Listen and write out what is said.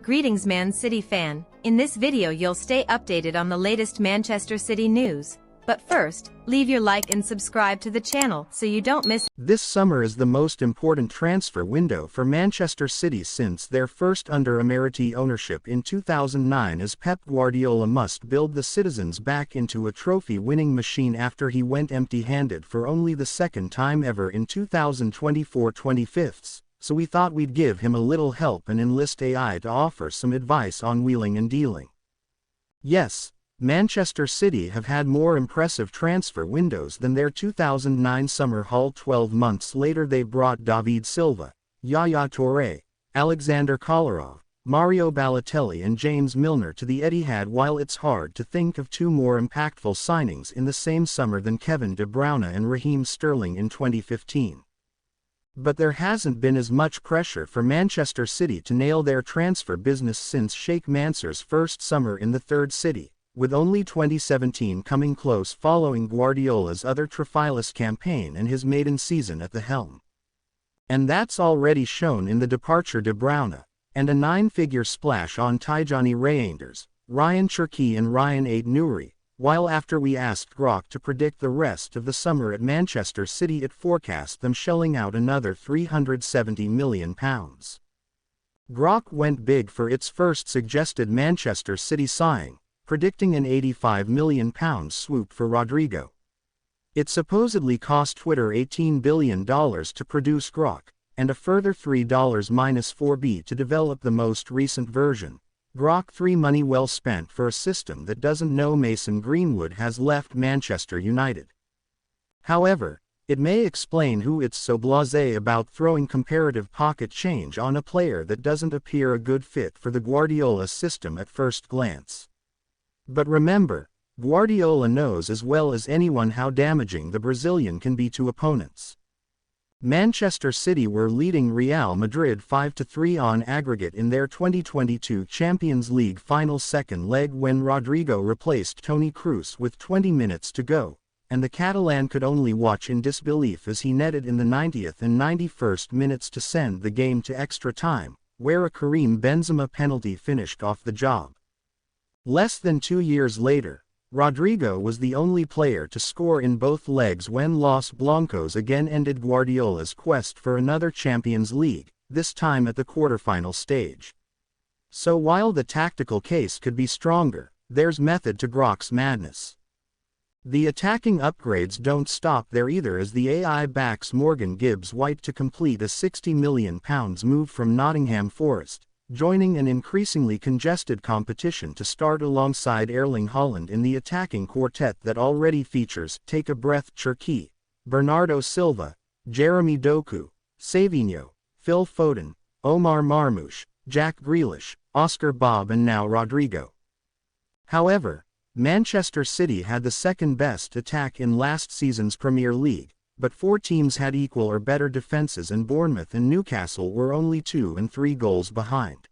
Greetings Man City fan, in this video you'll stay updated on the latest Manchester City news. But first, leave your like and subscribe to the channel so you don't miss. This summer is the most important transfer window for Manchester City since their first under Emirati ownership in 2009, as Pep Guardiola must build the citizens back into a trophy-winning machine after he went empty-handed for only the second time ever in 2024-25. So we thought we'd give him a little help and enlist AI to offer some advice on wheeling and dealing. Yes, Manchester City have had more impressive transfer windows than their 2009 summer haul. 12 months later they brought David Silva, Yaya Touré, Alexander Kolarov, Mario Balotelli and James Milner to the Etihad, while it's hard to think of two more impactful signings in the same summer than Kevin De Bruyne and Raheem Sterling in 2015. But there hasn't been as much pressure for Manchester City to nail their transfer business since Sheikh Mansour's first summer in the third city, with only 2017 coming close following Guardiola's other trophyless campaign and his maiden season at the helm. And that's already shown in the departure De Bruyne, and a 9-figure splash on Tijani Reinders, Ryan Cherki and Ryan Aid-Nouri, while after we asked Grok to predict the rest of the summer at Manchester City, it forecast them shelling out another £370 million. Grok went big for its first suggested Manchester City signing, predicting an £85 million swoop for Rodrigo. It supposedly cost Twitter $18 billion to produce Grok, and a further $3-4B to develop the most recent version. Grok 3 money well spent for a system that doesn't know Mason Greenwood has left Manchester United. However, it may explain who it's so blasé about throwing comparative pocket change on a player that doesn't appear a good fit for the Guardiola system at first glance. But remember, Guardiola knows as well as anyone how damaging the Brazilian can be to opponents. Manchester City were leading Real Madrid 5-3 on aggregate in their 2022 Champions League final second leg when Rodrigo replaced Toni Kroos with 20 minutes to go, and the Catalan could only watch in disbelief as he netted in the 90th and 91st minutes to send the game to extra time, where a Karim Benzema penalty finished off the job. Less than 2 years later, Rodrigo was the only player to score in both legs when Los Blancos again ended Guardiola's quest for another Champions League, this time at the quarterfinal stage. So while the tactical case could be stronger, there's method to Grok's madness. The attacking upgrades don't stop there either, as the AI backs Morgan Gibbs-White to complete a £60 million move from Nottingham Forest, joining an increasingly congested competition to start alongside Erling Haaland in the attacking quartet that already features Take a Breath Cherki, Bernardo Silva, Jeremy Doku, Savinho, Phil Foden, Omar Marmoush, Jack Grealish, Oscar Bob and now Rodrigo. However, Manchester City had the second-best attack in last season's Premier League, but 4 teams had equal or better defenses and Bournemouth and Newcastle were only 2 and 3 goals behind.